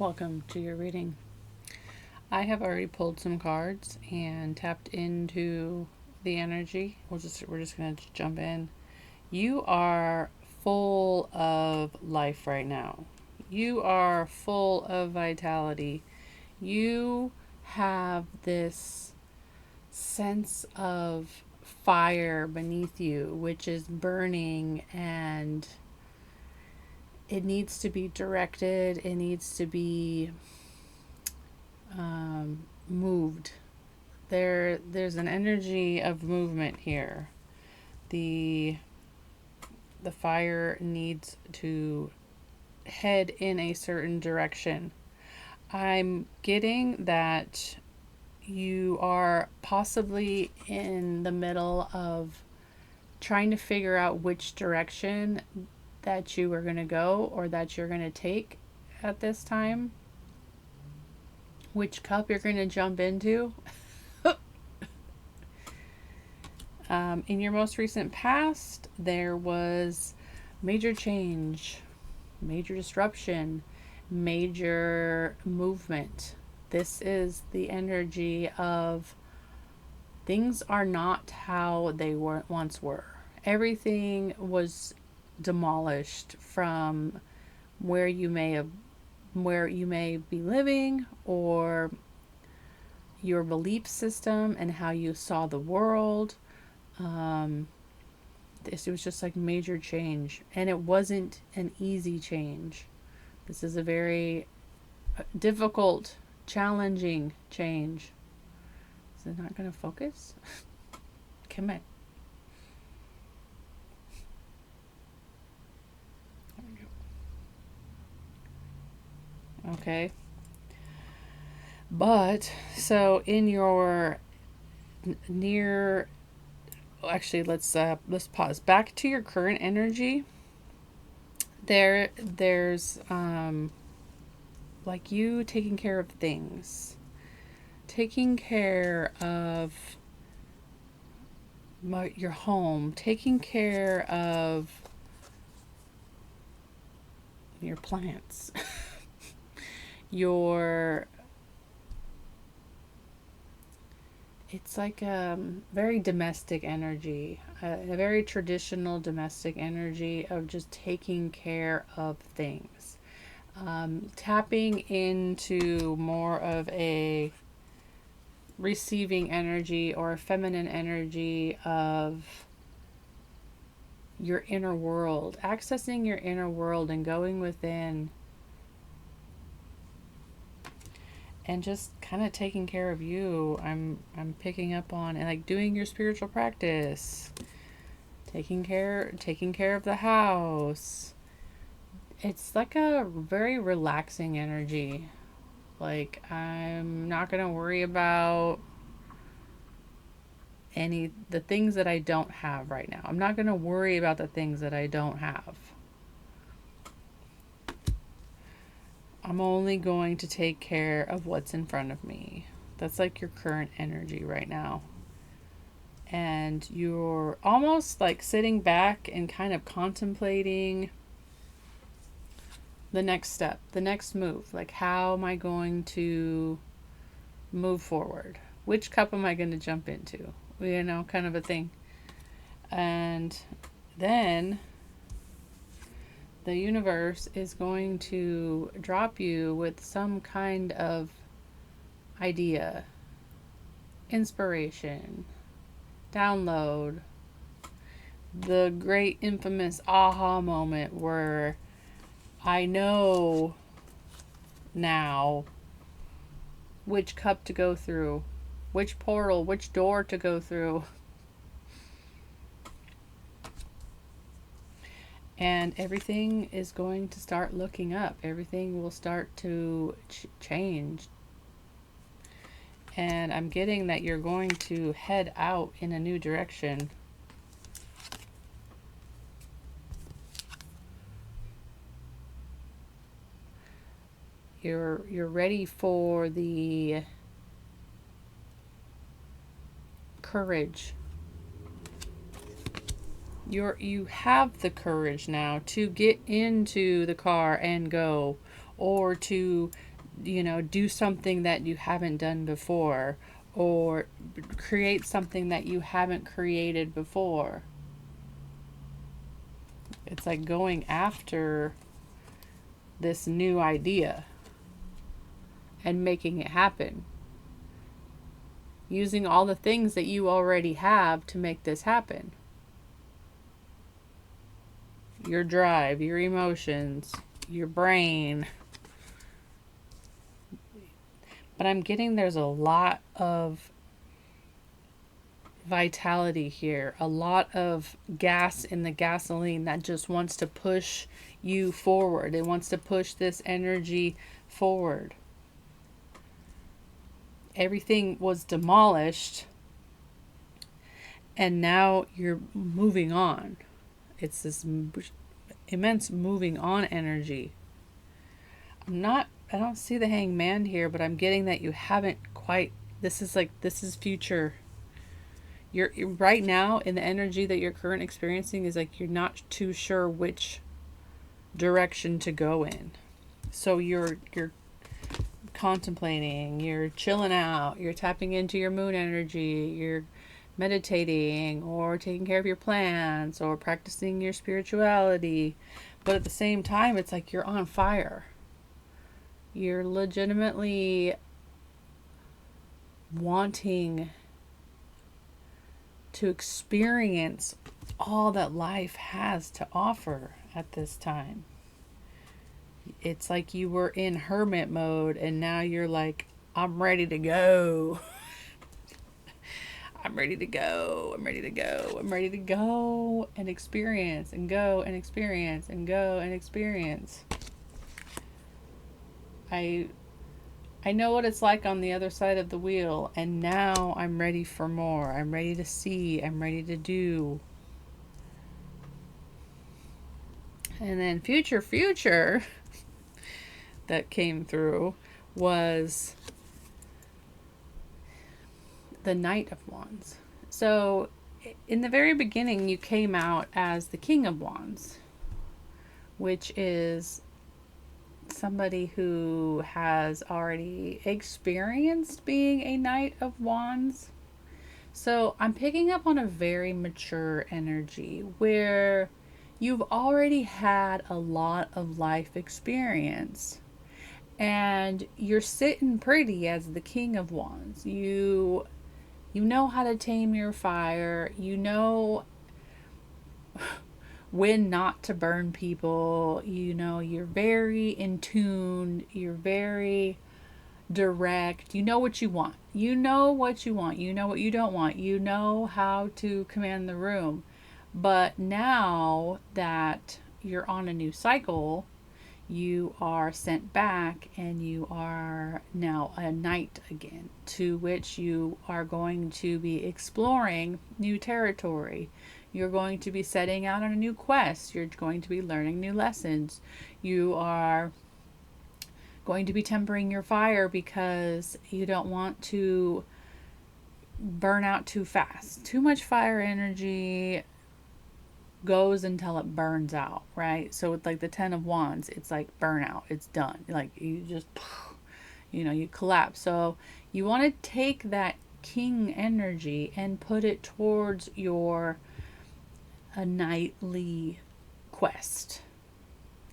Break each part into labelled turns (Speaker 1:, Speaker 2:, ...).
Speaker 1: Welcome to your reading. I have already pulled some cards and tapped into the energy. We're just going to jump in. You are full of life right now. You are full of vitality. You have this sense of fire beneath you, which is burning, and it needs to be directed. It needs to be moved. There's an energy of movement here. The the fire needs to head in a certain direction. I'm getting that you are possibly in the middle of trying to figure out which direction that you are going to go or that you're going to take at this time, which cup you're going to jump into. In your most recent past, there was major change, major disruption, major movement. This is the energy of things are not how they once were. Everything was demolished from where you may have where you may be living, or your belief system and how you saw the world. It was just like major change, and it wasn't an easy change. This is a very difficult, challenging change. Is it not going to focus? Come on. There we go. Okay. But so in your near, actually, let's pause. Back to your current energy. There's like you taking care of things, taking care of your home, taking care of your plants, your it's like a very domestic energy, a very traditional domestic energy of just taking care of things. Tapping into more of a receiving energy or a feminine energy of your inner world, accessing your inner world and going within and just kind of taking care of you. I'm picking up on, and like doing your spiritual practice, taking care of the house. It's like a very relaxing energy. Like, I'm not going to worry about the things that I don't have right now. I'm not going to worry about the things that I don't have. I'm only going to take care of what's in front of me. That's like your current energy right now. And you're almost like sitting back and kind of contemplating the next step, the next move. Like, how am I going to move forward? Which cup am I going to jump into? You know, kind of a thing. And then the universe is going to drop you with some kind of idea, inspiration, download, the great infamous aha moment where I know now which cup to go through, which portal, which door to go through. And everything is going to start looking up. Everything will start to change. And I'm getting that you're going to head out in a new direction. You're ready for the courage. You have the courage now to get into the car and go, or to do something that you haven't done before, or create something that you haven't created before. It's like going after this new idea and making it happen. Using all the things that you already have to make this happen. Your drive, your emotions, your brain. But I'm getting there's a lot of vitality here, a lot of gas in the gasoline that just wants to push you forward. It wants to push this energy forward. Everything was demolished, and now you're moving on. It's this immense moving on energy. I don't see the hangman here, but I'm getting that you haven't quite, this is future. You're right now in the energy that you're currently experiencing is like you're not too sure which direction to go in. So you're contemplating, you're chilling out, you're tapping into your moon energy, you're meditating or taking care of your plants or practicing your spirituality. But at the same time, it's like you're on fire. You're legitimately wanting to experience all that life has to offer at this time. It's like you were in hermit mode and now you're like, I'm ready to go. I'm ready to go. I'm ready to go. I'm ready to go and experience and go and experience and go and experience. I know what it's like on the other side of the wheel, and now I'm ready for more. I'm ready to see. I'm ready to do. And then future that came through was the Knight of Wands. So in the very beginning, you came out as the King of Wands, which is somebody who has already experienced being a Knight of Wands. So I'm picking up on a very mature energy where you've already had a lot of life experience and you're sitting pretty as the King of Wands. You know how to tame your fire. You know when not to burn people. You're very in tune. You're very direct. You know what you want. You know what you want. You know what you don't want. You know how to command the room. But now that you're on a new cycle, you are sent back and you are now a knight again, to which you are going to be exploring new territory. You're going to be setting out on a new quest. You're going to be learning new lessons. You are going to be tempering your fire because you don't want to burn out too fast. Too much fire energy goes until it burns out, right? So it's like the 10 of Wands, it's like burnout, it's done. Like you just, you collapse. So you want to take that king energy and put it towards a knightly quest.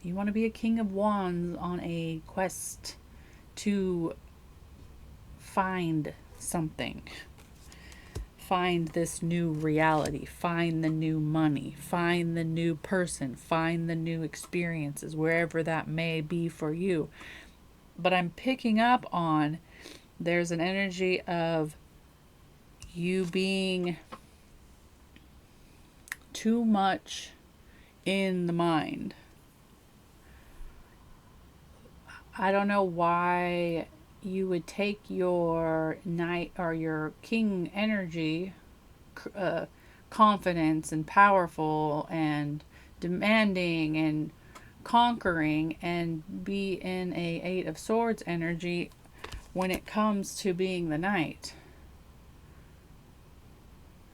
Speaker 1: You want to be a King of Wands on a quest to find something. Find this new reality. Find the new money. Find the new person. Find the new experiences, wherever that may be for you. But I'm picking up on there's an energy of you being too much in the mind. I don't know why you would take your knight or your king energy, confidence and powerful and demanding and conquering, and be in a 8 of Swords energy when it comes to being the knight.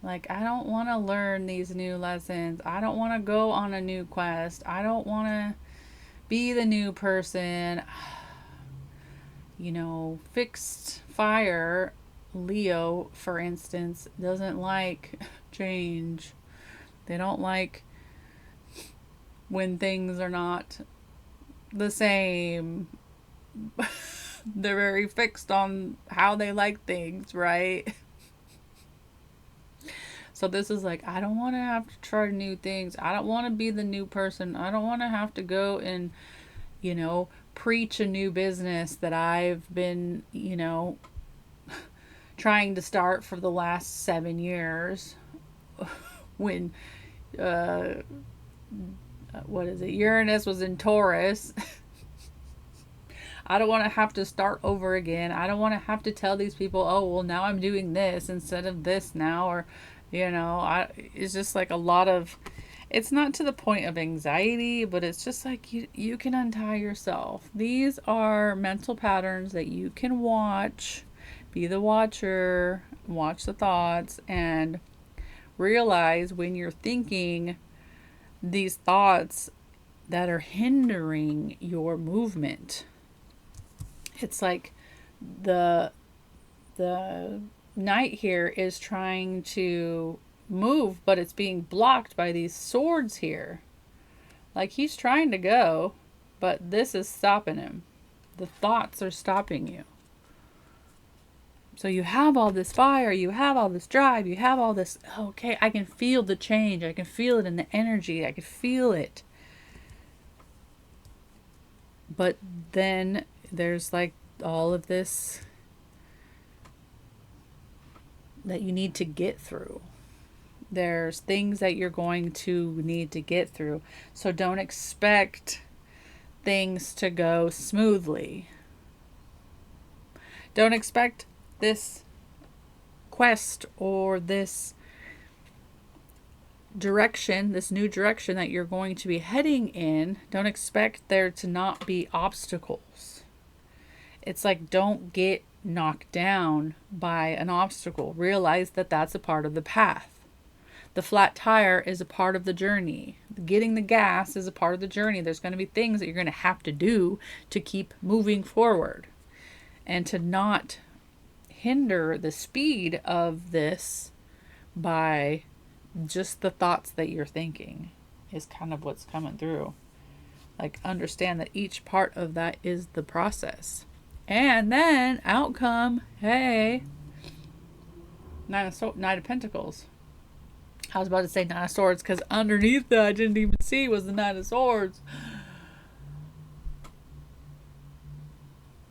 Speaker 1: Like, I don't want to learn these new lessons. I don't want to go on a new quest. I don't want to be the new person. fixed fire Leo, for instance, doesn't like change. They don't like when things are not the same. They're very fixed on how they like things, right? So this is like, I don't want to have to try new things. I don't want to be the new person. I don't want to have to go and, preach a new business that I've been, trying to start for the last 7 years. When, what is it? Uranus was in Taurus. I don't want to have to start over again. I don't want to have to tell these people, oh, well, now I'm doing this instead of this now. Or, it's just like a lot of, it's not to the point of anxiety, but it's just like you can untie yourself. These are mental patterns that you can watch, be the watcher, watch the thoughts, and realize when you're thinking these thoughts that are hindering your movement. It's like the knight here is trying to move, but it's being blocked by these swords here. Like he's trying to go, but this is stopping him. The thoughts are stopping you. So you have all this fire, you have all this drive, you have all this, okay, I can feel the change. I can feel it in the energy. I can feel it. But then there's like all of this that you need to get through. There's things that you're going to need to get through. So don't expect things to go smoothly. Don't expect this quest or this direction, this new direction that you're going to be heading in. Don't expect there to not be obstacles. It's like, don't get knocked down by an obstacle. Realize that that's a part of the path. The flat tire is a part of the journey. Getting the gas is a part of the journey. There's going to be things that you're going to have to do to keep moving forward. And to not hinder the speed of this by just the thoughts that you're thinking is kind of what's coming through. Like, understand that each part of that is the process. And then outcome, hey, Nine of Pentacles. I was about to say Nine of Swords because underneath that I didn't even see was the Nine of Swords.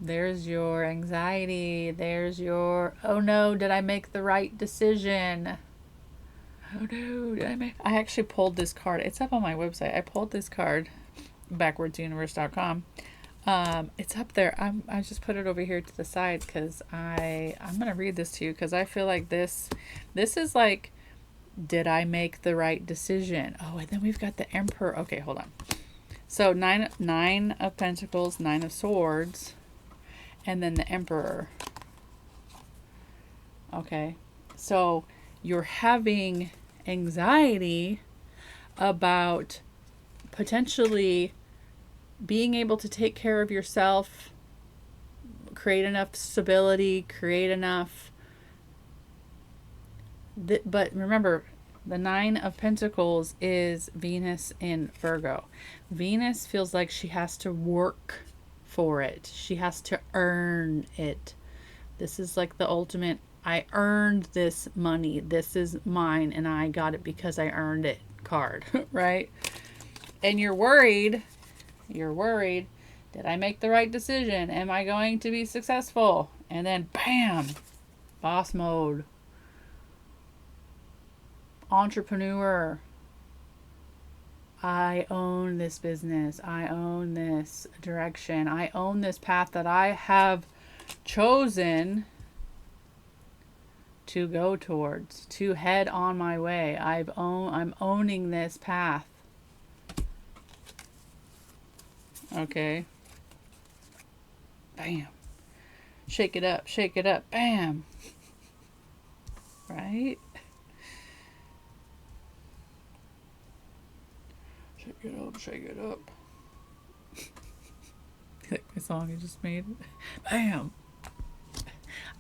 Speaker 1: There's your anxiety. There's your, oh no, did I make the right decision? Oh no, I actually pulled this card. It's up on my website. I pulled this card, backwardsuniverse.com. It's up there. I just put it over here to the side because I'm going to read this to you because I feel like this is like, did I make the right decision? Oh, and then we've got the Emperor. Okay, hold on. So nine of Pentacles, Nine of Swords, and then the Emperor. Okay, so you're having anxiety about potentially being able to take care of yourself, create enough stability, create enough. But remember, the Nine of Pentacles is Venus in Virgo. Venus feels like she has to work for it. She has to earn it. This is like the ultimate, I earned this money. This is mine and I got it because I earned it card, right? And you're worried. Did I make the right decision? Am I going to be successful? And then bam, boss mode. Entrepreneur. I own this business. I own this direction. I own this path that I have chosen to go towards, to head on my way. I'm owning this path. Okay. Bam. Shake it up, shake it up. Bam. Right? Shake it up, shake it up. Like my song I just made. Bam!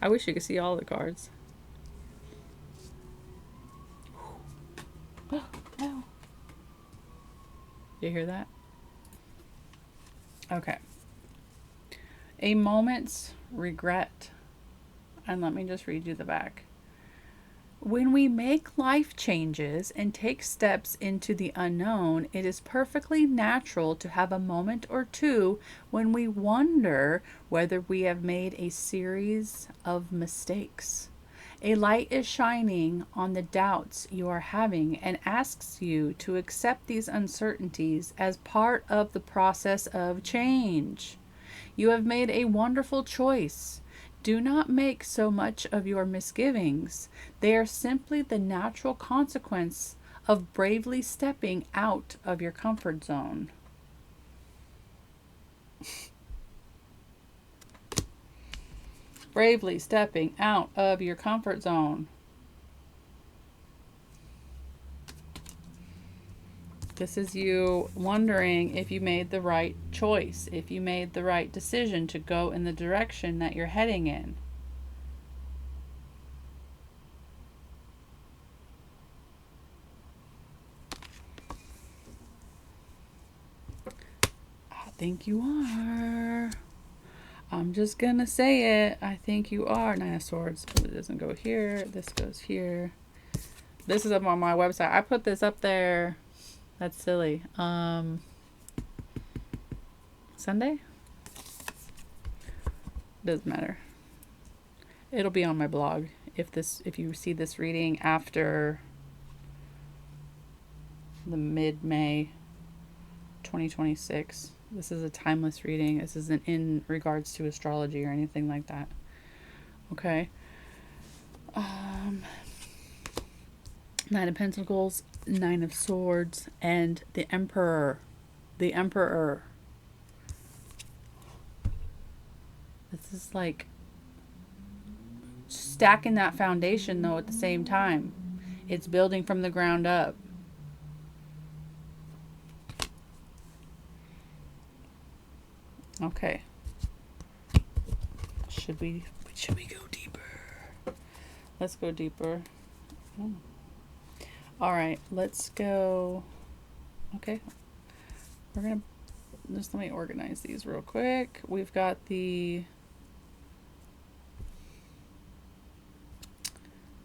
Speaker 1: I wish you could see all the cards. No. You hear that? Okay. A moment's regret. And let me just read you the back. When we make life changes and take steps into the unknown, it is perfectly natural to have a moment or two when we wonder whether we have made a series of mistakes. A light is shining on the doubts you are having and asks you to accept these uncertainties as part of the process of change. You have made a wonderful choice. Do not make so much of your misgivings. They are simply the natural consequence of bravely stepping out of your comfort zone. Bravely stepping out of your comfort zone. This is you wondering if you made the right choice, if you made the right decision to go in the direction that you're heading in. I think you are. I'm just gonna say it. I think you are. Nine of Swords. It doesn't go here. This goes here. This is up on my website. I put this up there. That's silly. Sunday? Doesn't matter. It'll be on my blog if you see this reading after the mid-May 2026. This is a timeless reading. This isn't in regards to astrology or anything like that. Okay. Nine of Pentacles, Nine of Swords, and the Emperor. The Emperor. This is like stacking that foundation, though, at the same time. It's building from the ground up. Okay. Should we go deeper? Let's go deeper. All right, let's go. Okay. We're going to just let me organize these real quick. We've got the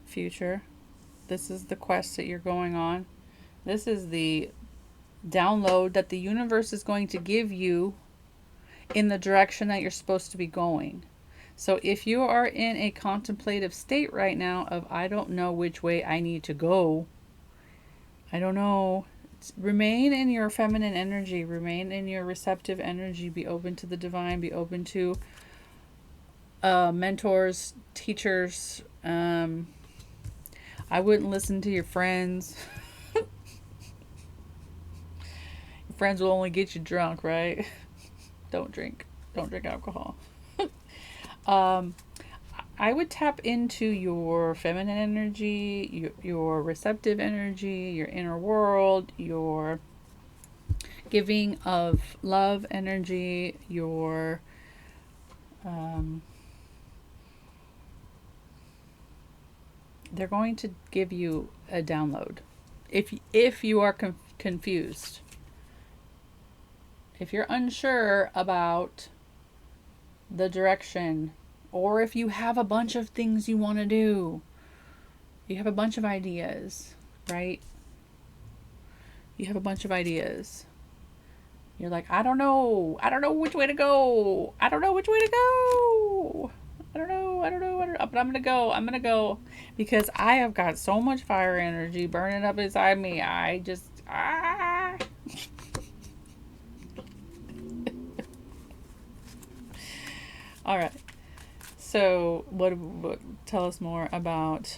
Speaker 1: future. This is the quest that you're going on. This is the download that the universe is going to give you in the direction that you're supposed to be going. So if you are in a contemplative state right now of, I don't know which way I need to go, I don't know, remain in your feminine energy, remain in your receptive energy, be open to the divine, be open to mentors, teachers. I wouldn't listen to your friends. Your friends will only get you drunk, right? Don't drink alcohol. I would tap into your feminine energy, your receptive energy, your inner world, your giving of love energy, your they're going to give you a download. If you are confused, if you're unsure about the direction, or if you have a bunch of things you want to do, you have a bunch of ideas, right? You have a bunch of ideas. You're like, I don't know which way to go. I don't know, but I'm gonna go because I have got so much fire energy burning up inside me. I just, All right. So, what tell us more about?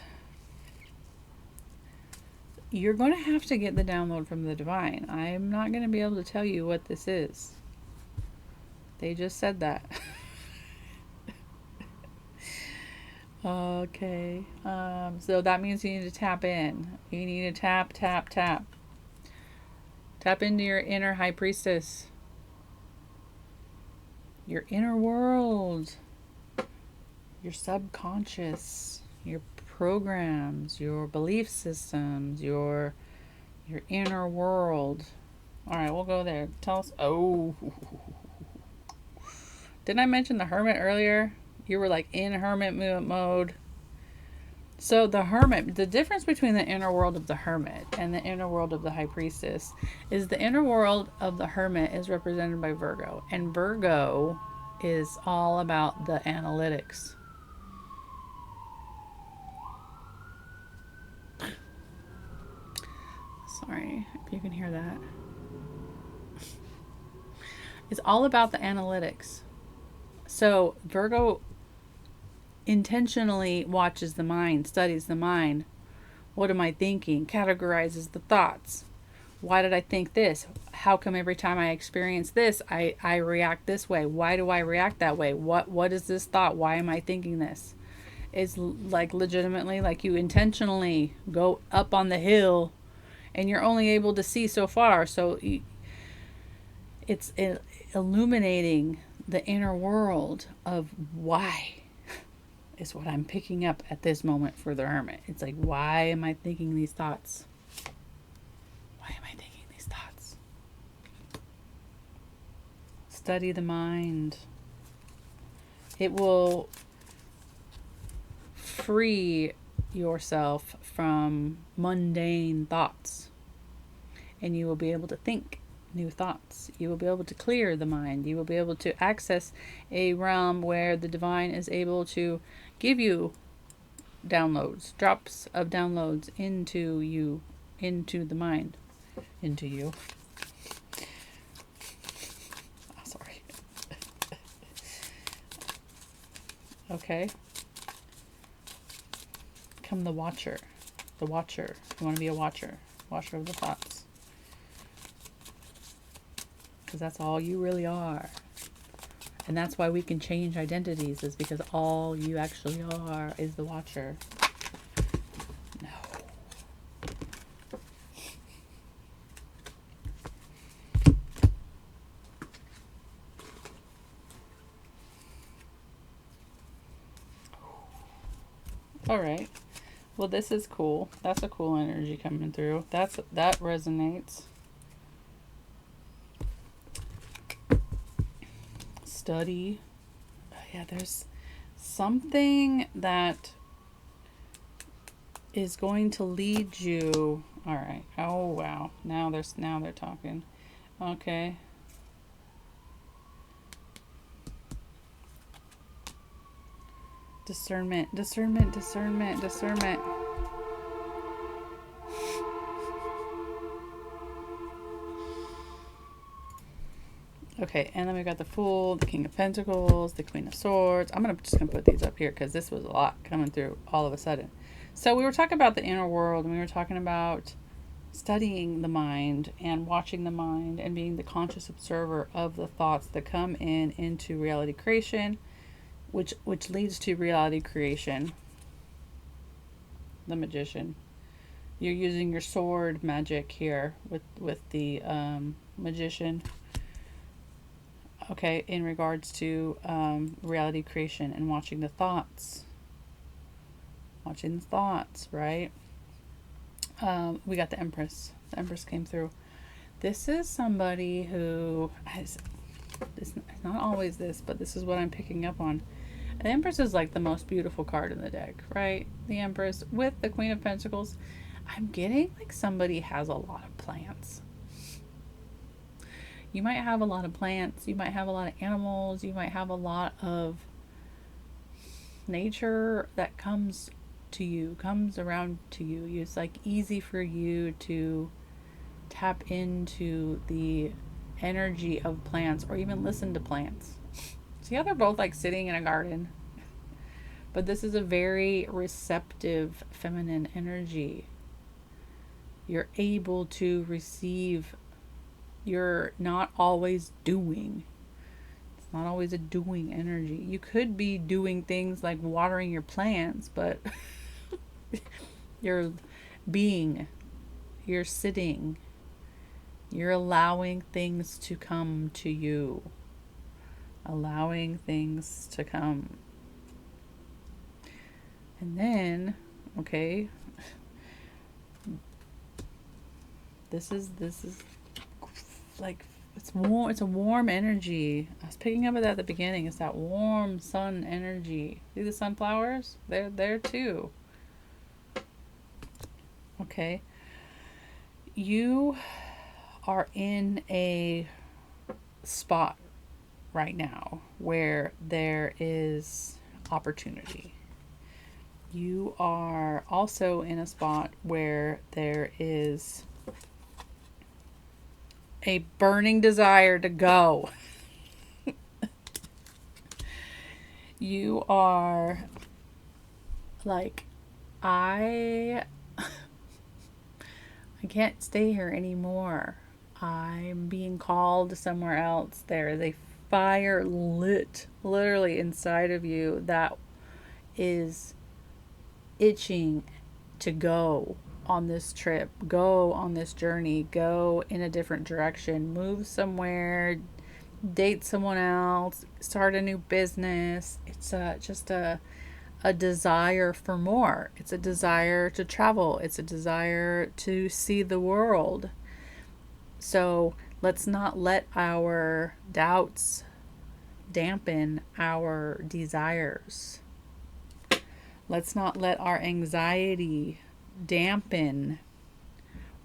Speaker 1: You're going to have to get the download from the divine. I'm not going to be able to tell you what this is. They just said that. Okay. So that means you need to tap in. You need to tap. Tap into your inner high priestess. your inner world, your subconscious, your programs, your belief systems, your inner world. All right, we'll go there. Tell us. Oh, didn't I mention the hermit earlier? You were like in hermit mode. So the hermit, the difference between the inner world of the hermit and the inner world of the high priestess is the inner world of the hermit is represented by Virgo, and Virgo is all about the analytics. Sorry if you can hear that. It's all about the analytics. So Virgo intentionally watches the mind, studies the mind. What am I thinking? Categorizes the thoughts. Why did I think this? How come every time I experience this, I react this way? Why do I react that way? What is this thought? Why am I thinking this? It's like legitimately like you intentionally go up on the hill and you're only able to see so far. So it's illuminating the inner world of why is what I'm picking up at this moment for the hermit. It's like, why am I thinking these thoughts? Why am I thinking these thoughts? Study the mind. It will free yourself from mundane thoughts, and you will be able to think new thoughts. You will be able to clear the mind. You will be able to access a realm where the divine is able to give you downloads, drops of downloads into you, into the mind, into you. Oh, sorry. Okay. Become the watcher. The watcher. You want to be a watcher. Watcher of the thoughts. Because that's all you really are. And that's why we can change identities, is because all you actually are is the watcher. No. All right. Well, this is cool. That's a cool energy coming through. That resonates. Study. Yeah, there's something that is going to lead you. All right. Oh wow. Now they're talking. Okay. Discernment. Okay, and then we got the Fool, the King of Pentacles, the Queen of Swords. I'm just gonna put these up here because this was a lot coming through all of a sudden. So we were talking about the inner world, and we were talking about studying the mind and watching the mind and being the conscious observer of the thoughts that come into reality creation, which leads to reality creation. The Magician. You're using your sword magic here with the Magician. Okay, in regards to reality creation and watching the thoughts. Watching the thoughts, right? We got the Empress. The Empress came through. This is somebody who has, it's not always this, but this is what I'm picking up on. The Empress is like the most beautiful card in the deck, right? The Empress with the Queen of Pentacles. I'm getting like somebody has a lot of plants. You might have a lot of plants, you might have a lot of animals, you might have a lot of nature that comes to you, comes around to you. It's like easy for you to tap into the energy of plants or even listen to plants. See how they're both like sitting in a garden? But this is a very receptive feminine energy. You're able to receive. You're not always doing. It's not always a doing energy. You could be doing things like watering your plants, but you're being, you're sitting, you're allowing things to come to you. allowing things to come. And then, okay, this is like, it's warm. It's a warm energy. I was picking up at the beginning. It's that warm sun energy. See the sunflowers? They're there too. Okay. You are in a spot right now where there is opportunity. You are also in a spot where there is a burning desire to go. You are like, I can't stay here anymore. I'm being called somewhere else. There is a fire lit literally inside of you that is itching to go on this trip, go on this journey, go in a different direction, move somewhere, date someone else, start a new business. It's just a desire for more. It's a desire to travel. It's a desire to see the world. So let's not let our doubts dampen our desires. Let's not let our anxiety dampen,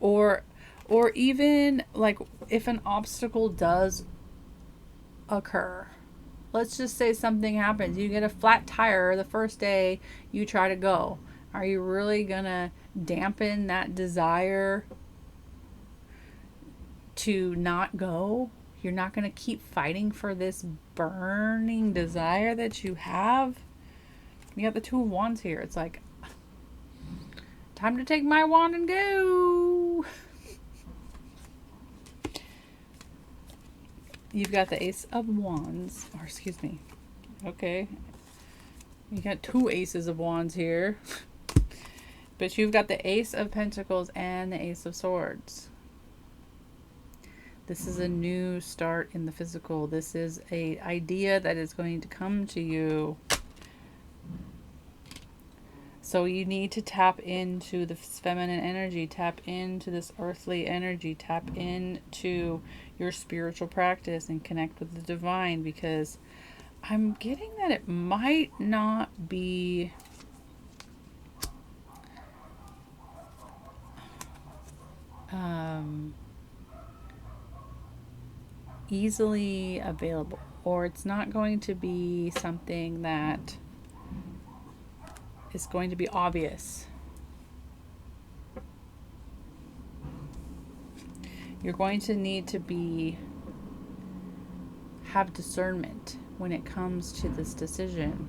Speaker 1: or even like, if an obstacle does occur, let's just say something happens, you get a flat tire the first day you try to go. Are you really gonna dampen that desire to not go? You're not gonna keep fighting for this burning desire that you have. You got the Two of Wands here. It's like, time to take my wand and go. You've got the Ace of Wands, or excuse me. Okay. You got two Aces of Wands here. But you've got the Ace of Pentacles and the Ace of Swords. This is a new start in the physical. This is an idea that is going to come to you. So you need to tap into this feminine energy, tap into this earthly energy, tap into your spiritual practice and connect with the divine, because I'm getting that it might not be easily available, or it's not going to be something that is going to be obvious. You're going to need to have discernment when it comes to this decision.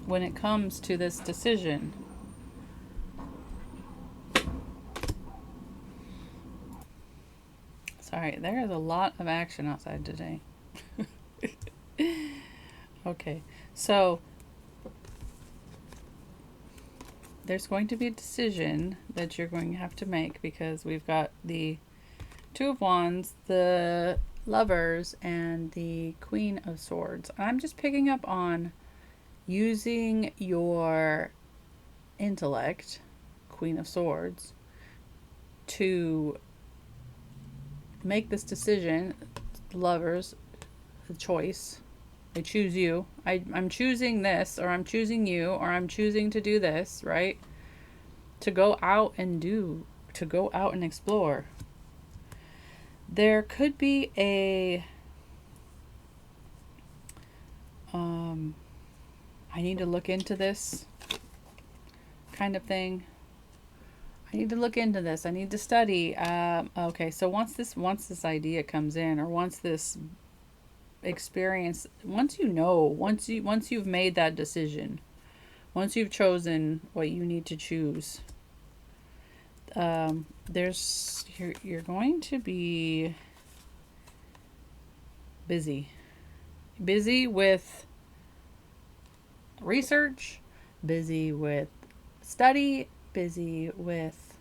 Speaker 1: When it comes to this decision. Sorry, there is a lot of action outside today. Okay, so there's going to be a decision that you're going to have to make, because we've got the Two of Wands, the Lovers, and the Queen of Swords. I'm just picking up on using your intellect, Queen of Swords, to make this decision. Lovers, the choice. I choose you. I'm choosing this, or I'm choosing you, or I'm choosing to do this, right? To go out and explore. There could be a I need to look into this kind of thing. I need to look into this. I need to study. Okay, so once this idea comes in, or once this experience, once you've made that decision, once you've chosen what you need to choose, you're going to be busy with research, busy with study, busy with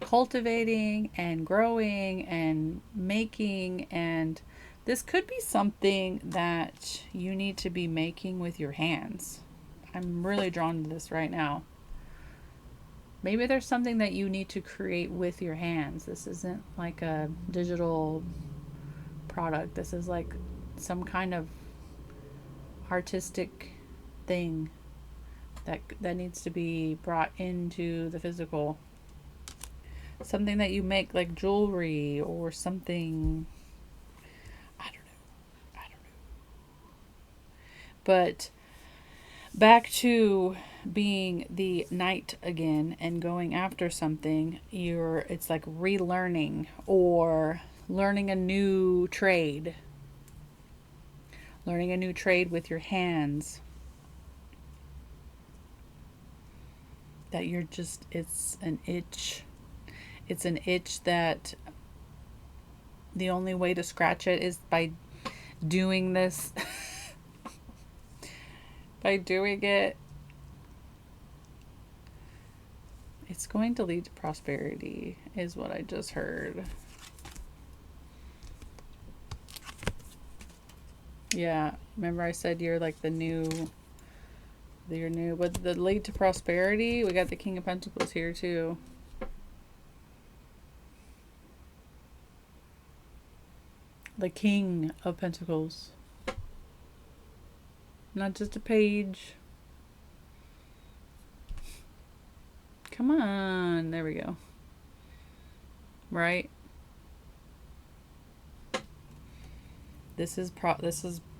Speaker 1: cultivating and growing and making and This could be something that you need to be making with your hands. I'm really drawn to this right now. Maybe there's something that you need to create with your hands. This isn't like a digital product. This is like some kind of artistic thing that needs to be brought into the physical. Something that you make, like jewelry or something. I don't know. I don't know. But back to being the knight again and going after something, it's like relearning or learning a new trade. Learning a new trade with your hands. That you're just, it's an itch. It's an itch that the only way to scratch it is by doing this. By doing it, it's going to lead to prosperity, is what I just heard. Yeah, remember I said you're like you're new. But the lead to prosperity, we got the King of Pentacles here too. The King of Pentacles. Not just a page. Come on. There we go. Right? This is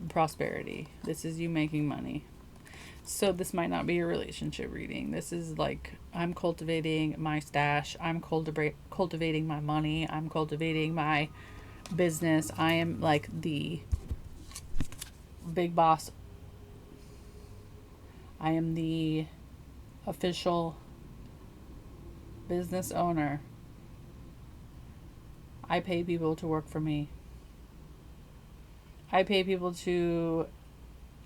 Speaker 1: prosperity. This is you making money. So this might not be a relationship reading. This is like, I'm cultivating my stash. I'm cultivating my money. I'm cultivating my business. I am like the big boss. I am the official business owner. I pay people to work for me. I pay people to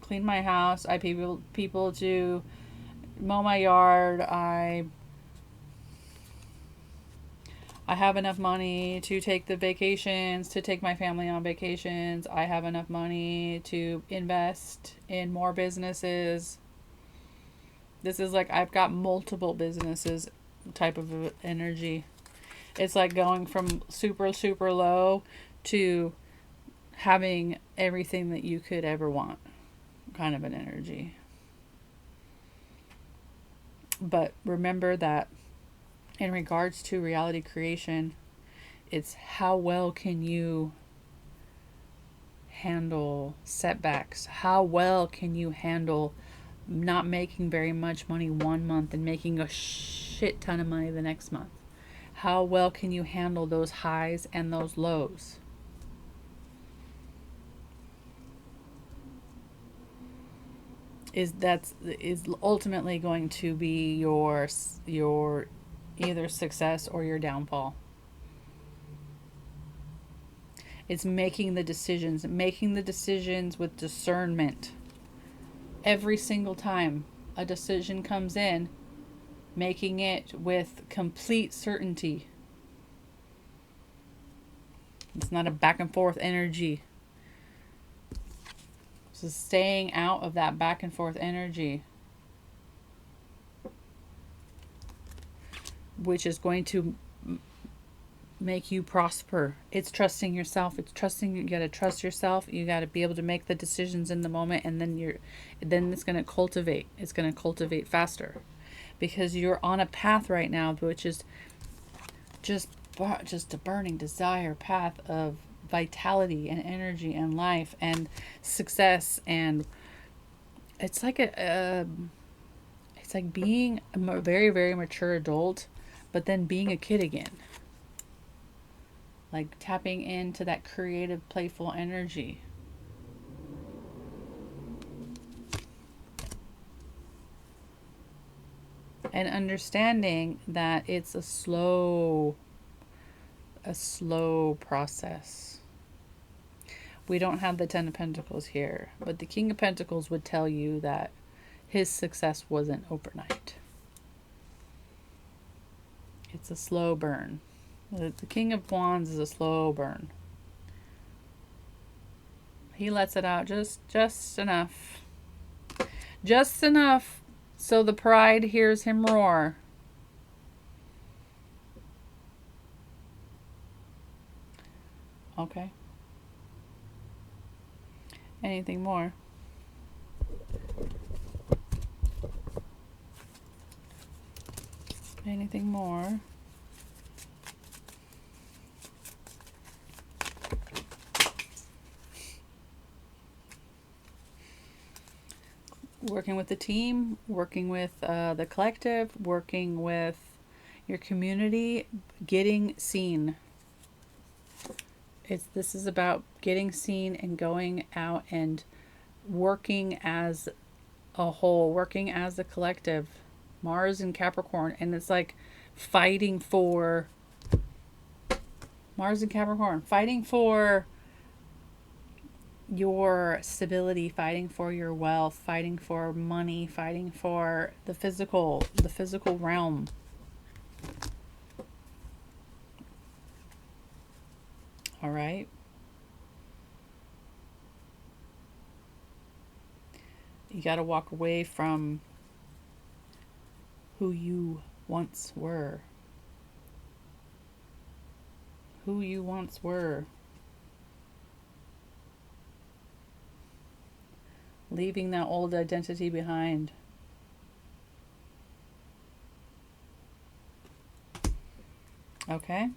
Speaker 1: clean my house. I pay people to mow my yard. I have enough money to take the vacations, to take my family on vacations. I have enough money to invest in more businesses. This is like I've got multiple businesses type of energy. It's like going from super, super low to having everything that you could ever want kind of an energy. But remember that in regards to reality creation, it's how well can you handle setbacks? How well can you handle not making very much money one month and making a shit ton of money the next month? How well can you handle those highs and those lows? Is ultimately going to be your either success or your downfall. It's making the decisions with discernment. Every single time a decision comes in, making it with complete certainty. It's not a back and forth energy. So staying out of that back and forth energy, which is going to make you prosper. It's trusting yourself. It's trusting, you got to trust yourself. You got to be able to make the decisions in the moment, and then it's going to cultivate. It's going to cultivate faster because you're on a path right now which is just a burning desire path of vitality and energy and life and success, and it's like it's like being a very, very mature adult, but then being a kid again. Like tapping into that creative, playful energy. And understanding that it's a slow process. We don't have the Ten of Pentacles here, but the King of Pentacles would tell you that his success wasn't overnight. It's a slow burn. The King of Wands is a slow burn. He lets it out just enough. Just enough so the pride hears him roar. Okay. Anything more? Anything more? Working with the team, working with the collective, working with your community, getting seen. This is about getting seen and going out and working as a whole, working as a collective. Mars and Capricorn, and it's like fighting for Mars and Capricorn, fighting for your stability, fighting for your wealth, fighting for money, fighting for the physical realm. All right. You got to walk away from who you once were. Who you once were. Leaving that old identity behind. Okay?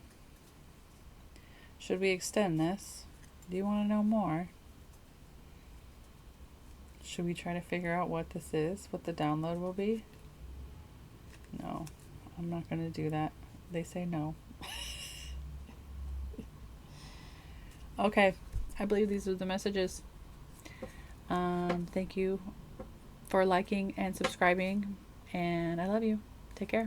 Speaker 1: Should we extend this? Do you want to know more? Should we try to figure out what this is? What the download will be? No, I'm not going to do that. They say no. Okay, I believe these are the messages. Thank you for liking and subscribing, and I love you. Take care.